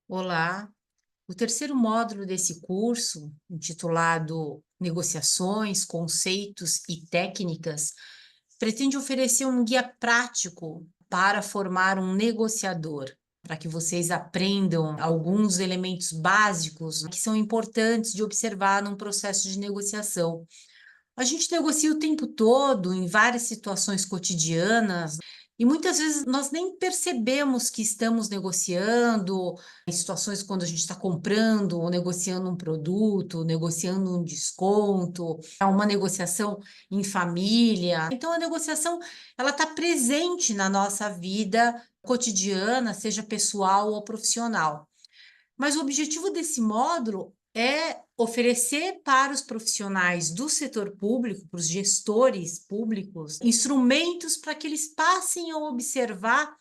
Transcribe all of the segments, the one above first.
Olá, o terceiro módulo desse curso, intitulado Negociações, Conceitos e Técnicas, pretende oferecer um guia prático para formar um negociador, para que vocês aprendam alguns elementos básicos que são importantes de observar num processo de negociação. A gente negocia o tempo todo, em várias situações cotidianas, e muitas vezes nós nem percebemos que estamos negociando, em situações quando a gente está comprando ou negociando um produto, negociando um desconto, é uma negociação em família. Então, a negociação, ela está presente na nossa vida cotidiana, seja pessoal ou profissional. Mas o objetivo desse módulo é oferecer para os profissionais do setor público, para os gestores públicos, instrumentos para que eles passem a observar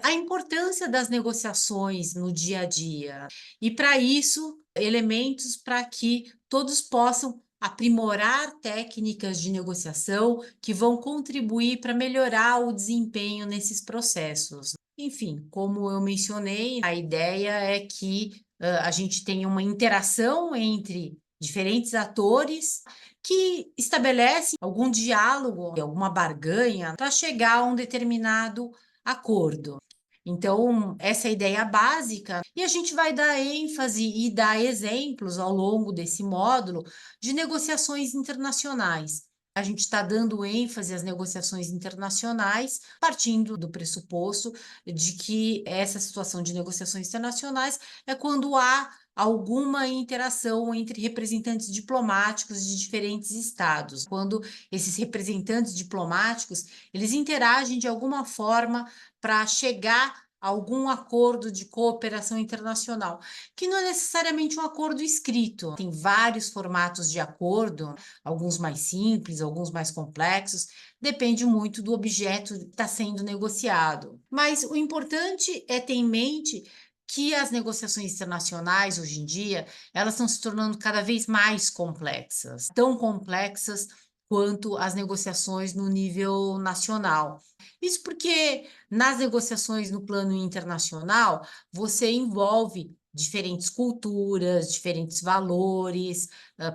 a importância das negociações no dia a dia. E para isso, elementos para que todos possam aprimorar técnicas de negociação que vão contribuir para melhorar o desempenho nesses processos. Enfim, como eu mencionei, a ideia é que a gente tenha uma interação entre diferentes atores que estabelecem algum diálogo, alguma barganha para chegar a um determinado acordo. Então, essa é a ideia básica, e a gente vai dar ênfase e dar exemplos ao longo desse módulo de negociações internacionais. A gente está dando ênfase às negociações internacionais, partindo do pressuposto de que essa situação de negociações internacionais é quando há alguma interação entre representantes diplomáticos de diferentes estados, quando esses representantes diplomáticos eles interagem de alguma forma para chegar a algum acordo de cooperação internacional, que não é necessariamente um acordo escrito. Tem vários formatos de acordo, alguns mais simples, alguns mais complexos, depende muito do objeto que está sendo negociado. Mas o importante é ter em mente que as negociações internacionais, hoje em dia, elas estão se tornando cada vez mais complexas, tão complexas quanto as negociações no nível nacional. Isso porque nas negociações no plano internacional, você envolve diferentes culturas, diferentes valores,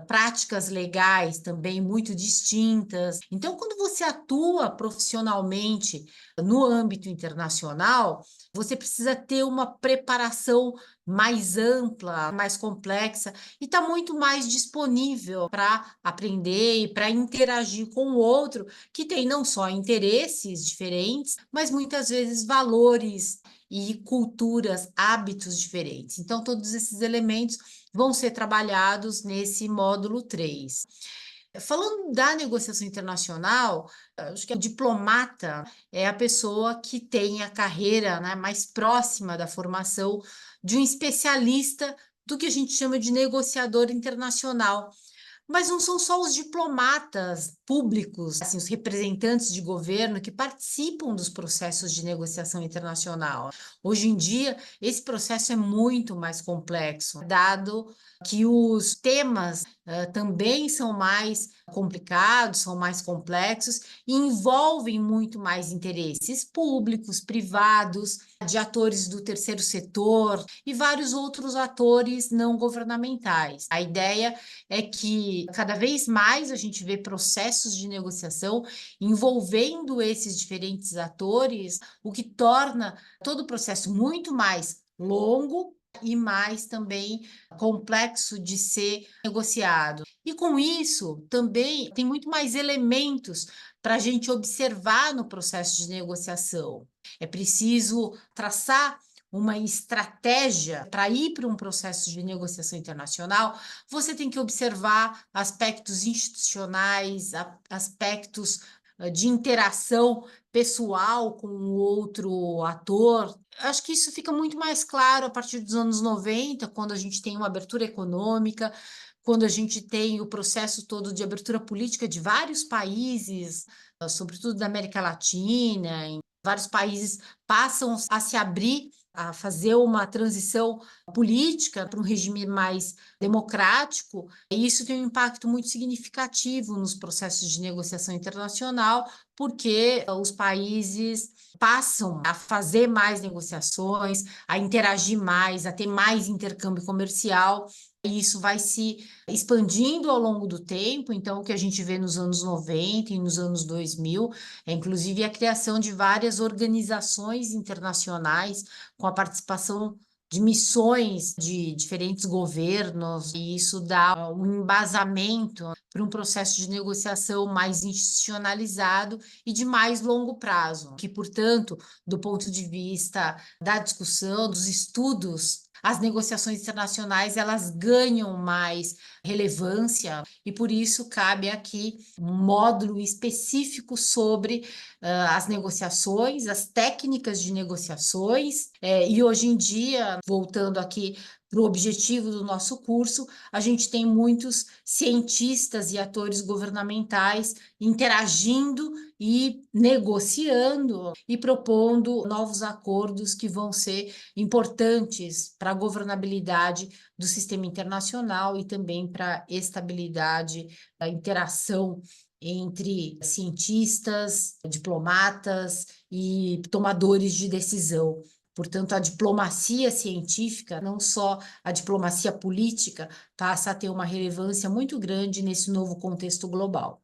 práticas legais também muito distintas. Então, quando você atua profissionalmente no âmbito internacional, você precisa ter uma preparação mais ampla, mais complexa e está muito mais disponível para aprender e para interagir com o outro que tem não só interesses diferentes, mas muitas vezes valores e culturas, hábitos diferentes. Então, todos esses elementos vão ser trabalhados nesse módulo 3. Falando da negociação internacional, acho que o diplomata é a pessoa que tem a carreira, né, mais próxima da formação de um especialista do que a gente chama de negociador internacional. Mas não são só os diplomatas públicos, assim, os representantes de governo que participam dos processos de negociação internacional. Hoje em dia, esse processo é muito mais complexo, dado que os temas também são mais complicados, são mais complexos e envolvem muito mais interesses públicos, privados, de atores do terceiro setor e vários outros atores não governamentais. A ideia é que cada vez mais a gente vê processos de negociação envolvendo esses diferentes atores, o que torna todo o processo muito mais longo e mais também complexo de ser negociado. E com isso, também tem muito mais elementos para a gente observar no processo de negociação. É preciso traçar uma estratégia para ir para um processo de negociação internacional. Você tem que observar aspectos institucionais, aspectos de interação pessoal com o outro ator. Acho que isso fica muito mais claro a partir dos anos 90, quando a gente tem uma abertura econômica, quando a gente tem o processo todo de abertura política de vários países, sobretudo da América Latina, em vários países passam a se abrir, a fazer uma transição política para um regime mais democrático, e isso tem um impacto muito significativo nos processos de negociação internacional, porque os países passam a fazer mais negociações, a interagir mais, a ter mais intercâmbio comercial. E isso vai se expandindo ao longo do tempo. Então, o que a gente vê nos anos 90 e nos anos 2000 é inclusive a criação de várias organizações internacionais com a participação de missões de diferentes governos, e isso dá um embasamento para um processo de negociação mais institucionalizado e de mais longo prazo, que, portanto, do ponto de vista da discussão, dos estudos, as negociações internacionais elas ganham mais relevância e por isso cabe aqui um módulo específico sobre as negociações, as técnicas de negociações, e hoje em dia, voltando aqui para o objetivo do nosso curso, a gente tem muitos cientistas e atores governamentais interagindo e negociando e propondo novos acordos que vão ser importantes para a governabilidade do sistema internacional e também para a estabilidade da interação entre cientistas, diplomatas e tomadores de decisão. Portanto, a diplomacia científica, não só a diplomacia política, passa a ter uma relevância muito grande nesse novo contexto global.